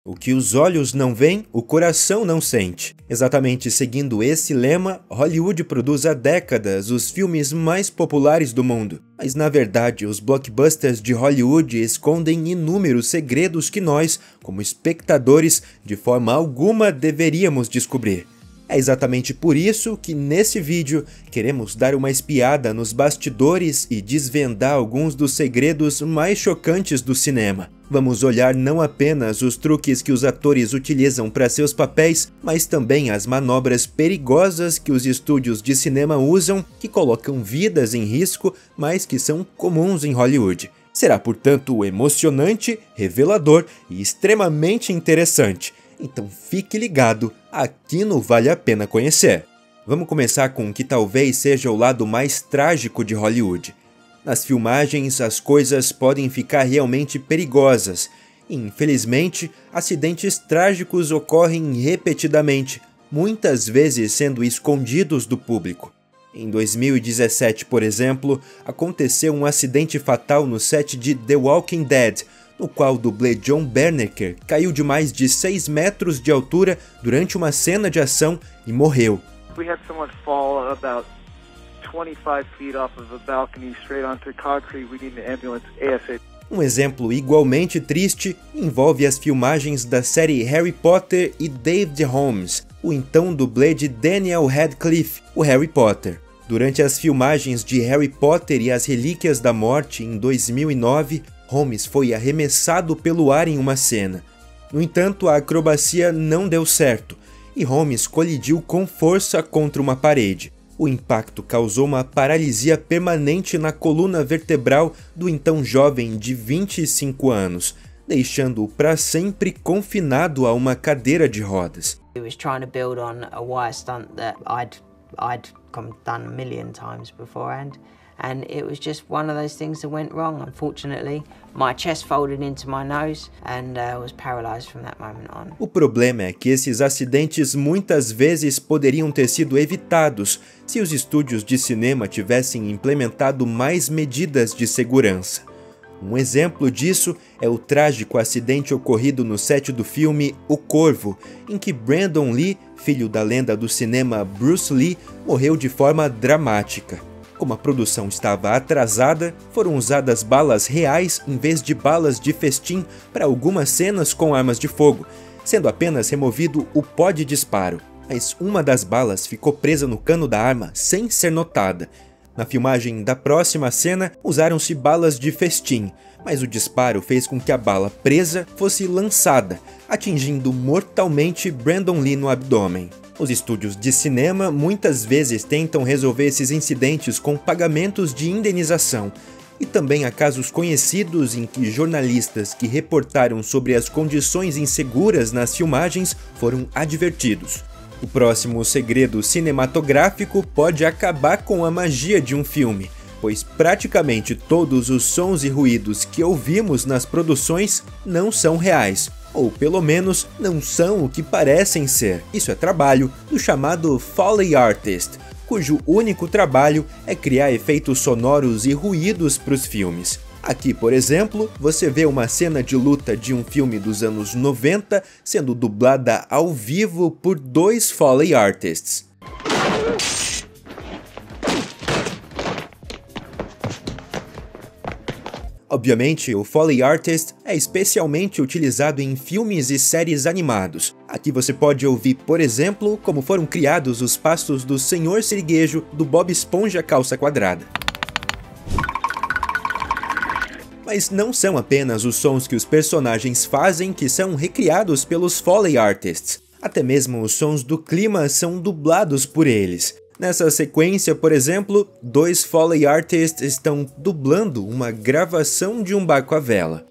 O que os olhos não veem, o coração não sente. Exatamente seguindo esse lema, Hollywood produz há décadas os filmes mais populares do mundo. Mas na verdade, os blockbusters de Hollywood escondem inúmeros segredos que nós, como espectadores, de forma alguma deveríamos descobrir. É exatamente por isso que nesse vídeo queremos dar uma espiada nos bastidores e desvendar alguns dos segredos mais chocantes do cinema. Vamos olhar não apenas os truques que os atores utilizam para seus papéis, mas também as manobras perigosas que os estúdios de cinema usam, que colocam vidas em risco, mas que são comuns em Hollywood. Será, portanto, emocionante, revelador e extremamente interessante. Então fique ligado, aqui no Vale a Pena Conhecer. Vamos começar com o que talvez seja o lado mais trágico de Hollywood. Nas filmagens, as coisas podem ficar realmente perigosas. E, infelizmente, acidentes trágicos ocorrem repetidamente, muitas vezes sendo escondidos do público. Em 2017, por exemplo, aconteceu um acidente fatal no set de The Walking Dead, no qual o dublê John Bernecker caiu de mais de 6 metros de altura durante uma cena de ação e morreu. We had someone fall about 25 feet off of a balcony straight onto concrete. We need an ambulance ASAP. Um exemplo igualmente triste envolve as filmagens da série Harry Potter e David Holmes, o então dublê de Daniel Radcliffe, o Harry Potter. Durante as filmagens de Harry Potter e as Relíquias da Morte em 2009, Holmes foi arremessado pelo ar em uma cena. No entanto, a acrobacia não deu certo e Holmes colidiu com força contra uma parede. O impacto causou uma paralisia permanente na coluna vertebral do então jovem de 25 anos, deixando-o para sempre confinado a uma cadeira de rodas. He was trying to build on a wire stunt that I'd done a million times beforehand. And it was just one of those things that went wrong, unfortunately. My chest folded into my nose and was paralyzed from that moment on. O problema é que esses acidentes muitas vezes poderiam ter sido evitados se os estúdios de cinema tivessem implementado mais medidas de segurança. Um exemplo disso é o trágico acidente ocorrido no set do filme O Corvo, em que Brandon Lee, filho da lenda do cinema Bruce Lee, morreu de forma dramática. Como a produção estava atrasada, foram usadas balas reais em vez de balas de festim para algumas cenas com armas de fogo, sendo apenas removido o pó de disparo. Mas uma das balas ficou presa no cano da arma sem ser notada. Na filmagem da próxima cena, usaram-se balas de festim, mas o disparo fez com que a bala presa fosse lançada, atingindo mortalmente Brandon Lee no abdômen. Os estúdios de cinema muitas vezes tentam resolver esses incidentes com pagamentos de indenização, e também há casos conhecidos em que jornalistas que reportaram sobre as condições inseguras nas filmagens foram advertidos. O próximo segredo cinematográfico pode acabar com a magia de um filme, pois praticamente todos os sons e ruídos que ouvimos nas produções não são reais. Ou pelo menos não são o que parecem ser. Isso é trabalho do chamado Foley Artist, cujo único trabalho é criar efeitos sonoros e ruídos para os filmes. Aqui, por exemplo, você vê uma cena de luta de um filme dos anos 90 sendo dublada ao vivo por 2 Foley Artists. Obviamente, o Foley Artist é especialmente utilizado em filmes e séries animados. Aqui você pode ouvir, por exemplo, como foram criados os passos do Senhor Siriguejo do Bob Esponja Calça Quadrada. Mas não são apenas os sons que os personagens fazem que são recriados pelos Foley Artists. Até mesmo os sons do clima são dublados por eles. Nessa sequência, por exemplo, 2 Foley Artists estão dublando uma gravação de um barco à vela.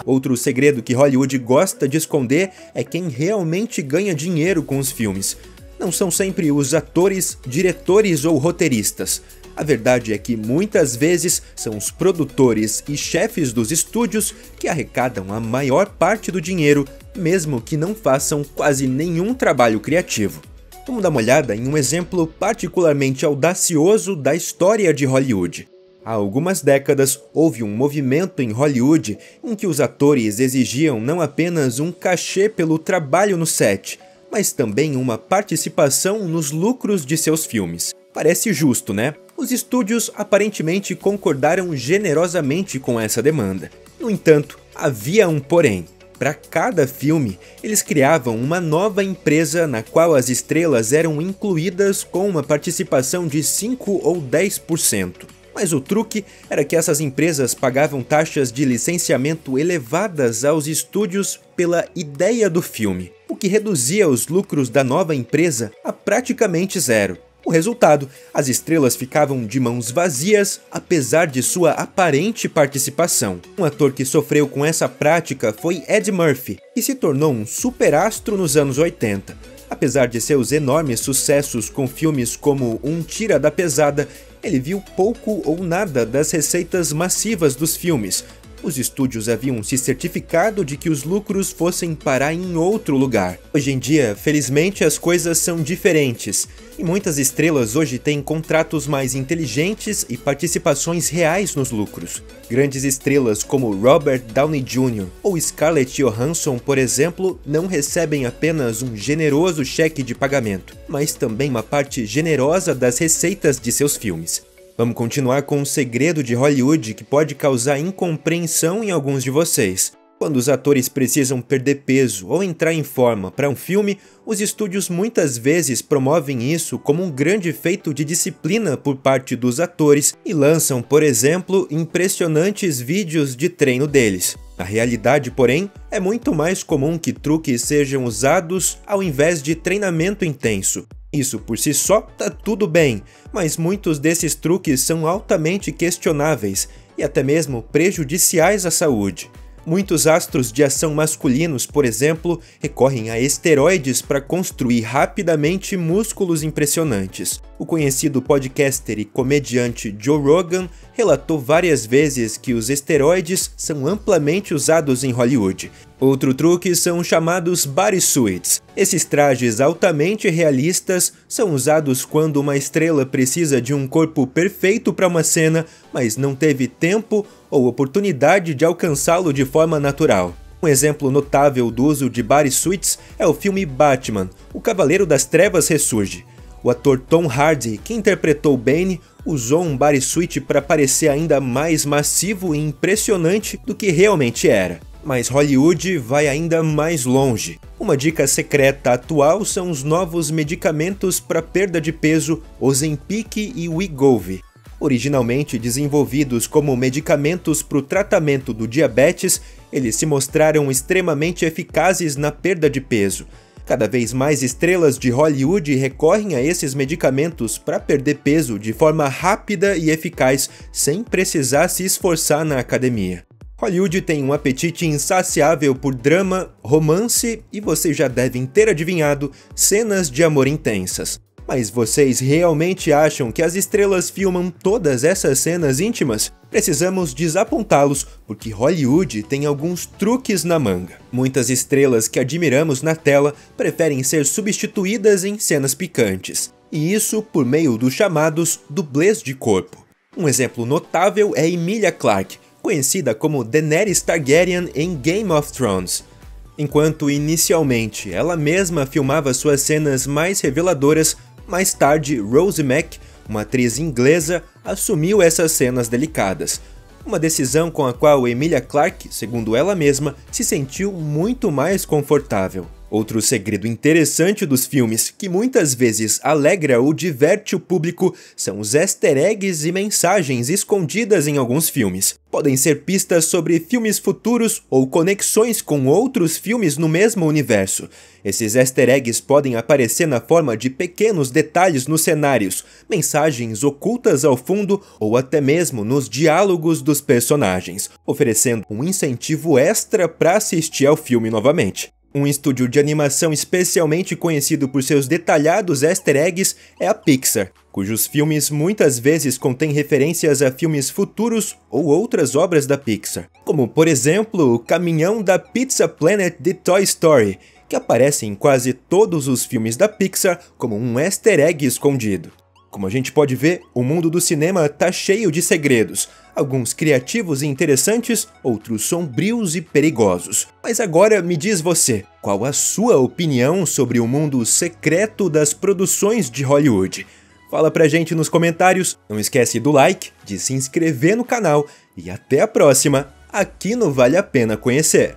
Outro segredo que Hollywood gosta de esconder é quem realmente ganha dinheiro com os filmes. Não são sempre os atores, diretores ou roteiristas. A verdade é que muitas vezes são os produtores e chefes dos estúdios que arrecadam a maior parte do dinheiro, mesmo que não façam quase nenhum trabalho criativo. Vamos dar uma olhada em um exemplo particularmente audacioso da história de Hollywood. Há algumas décadas, houve um movimento em Hollywood em que os atores exigiam não apenas um cachê pelo trabalho no set, mas também uma participação nos lucros de seus filmes. Parece justo, né? Os estúdios aparentemente concordaram generosamente com essa demanda. No entanto, havia um porém. Para cada filme, eles criavam uma nova empresa na qual as estrelas eram incluídas com uma participação de 5 ou 10%. Mas o truque era que essas empresas pagavam taxas de licenciamento elevadas aos estúdios pela ideia do filme, o que reduzia os lucros da nova empresa a praticamente zero. O resultado, as estrelas ficavam de mãos vazias, apesar de sua aparente participação. Um ator que sofreu com essa prática foi Eddie Murphy, que se tornou um superastro nos anos 80. Apesar de seus enormes sucessos com filmes como Um Tira da Pesada, ele viu pouco ou nada das receitas massivas dos filmes. Os estúdios haviam se certificado de que os lucros fossem parar em outro lugar. Hoje em dia, felizmente, as coisas são diferentes, e muitas estrelas hoje têm contratos mais inteligentes e participações reais nos lucros. Grandes estrelas como Robert Downey Jr. ou Scarlett Johansson, por exemplo, não recebem apenas um generoso cheque de pagamento, mas também uma parte generosa das receitas de seus filmes. Vamos continuar com um segredo de Hollywood que pode causar incompreensão em alguns de vocês. Quando os atores precisam perder peso ou entrar em forma para um filme, os estúdios muitas vezes promovem isso como um grande feito de disciplina por parte dos atores e lançam, por exemplo, impressionantes vídeos de treino deles. Na realidade, porém, é muito mais comum que truques sejam usados ao invés de treinamento intenso. Isso por si só tá tudo bem, mas muitos desses truques são altamente questionáveis e até mesmo prejudiciais à saúde. Muitos astros de ação masculinos, por exemplo, recorrem a esteroides para construir rapidamente músculos impressionantes. O conhecido podcaster e comediante Joe Rogan relatou várias vezes que os esteroides são amplamente usados em Hollywood. Outro truque são os chamados bodysuits. Esses trajes altamente realistas são usados quando uma estrela precisa de um corpo perfeito para uma cena, mas não teve tempo ou oportunidade de alcançá-lo de forma natural. Um exemplo notável do uso de bodysuits é o filme Batman, O Cavaleiro das Trevas Ressurge. O ator Tom Hardy, que interpretou Bane, usou um bodysuit para parecer ainda mais massivo e impressionante do que realmente era. Mas Hollywood vai ainda mais longe. Uma dica secreta atual são os novos medicamentos para perda de peso Ozempic e Wegovy. Originalmente desenvolvidos como medicamentos para o tratamento do diabetes, eles se mostraram extremamente eficazes na perda de peso. Cada vez mais estrelas de Hollywood recorrem a esses medicamentos para perder peso de forma rápida e eficaz, sem precisar se esforçar na academia. Hollywood tem um apetite insaciável por drama, romance e vocês já devem ter adivinhado, cenas de amor intensas. Mas vocês realmente acham que as estrelas filmam todas essas cenas íntimas? Precisamos desapontá-los, porque Hollywood tem alguns truques na manga. Muitas estrelas que admiramos na tela preferem ser substituídas em cenas picantes, e isso por meio dos chamados dublês de corpo. Um exemplo notável é Emilia Clarke, conhecida como Daenerys Targaryen em Game of Thrones. Enquanto inicialmente ela mesma filmava suas cenas mais reveladoras, mais tarde Rose Mac, uma atriz inglesa, assumiu essas cenas delicadas. Uma decisão com a qual Emilia Clarke, segundo ela mesma, se sentiu muito mais confortável. Outro segredo interessante dos filmes, que muitas vezes alegra ou diverte o público, são os easter eggs e mensagens escondidas em alguns filmes. Podem ser pistas sobre filmes futuros ou conexões com outros filmes no mesmo universo. Esses easter eggs podem aparecer na forma de pequenos detalhes nos cenários, mensagens ocultas ao fundo ou até mesmo nos diálogos dos personagens, oferecendo um incentivo extra para assistir ao filme novamente. Um estúdio de animação especialmente conhecido por seus detalhados easter eggs é a Pixar, cujos filmes muitas vezes contêm referências a filmes futuros ou outras obras da Pixar, como por exemplo o caminhão da Pizza Planet de Toy Story, que aparece em quase todos os filmes da Pixar como um easter egg escondido. Como a gente pode ver, o mundo do cinema tá cheio de segredos, alguns criativos e interessantes, outros sombrios e perigosos. Mas agora me diz você, qual a sua opinião sobre o mundo secreto das produções de Hollywood? Fala pra gente nos comentários, não esquece do like, de se inscrever no canal e até a próxima, aqui no Vale a Pena Conhecer.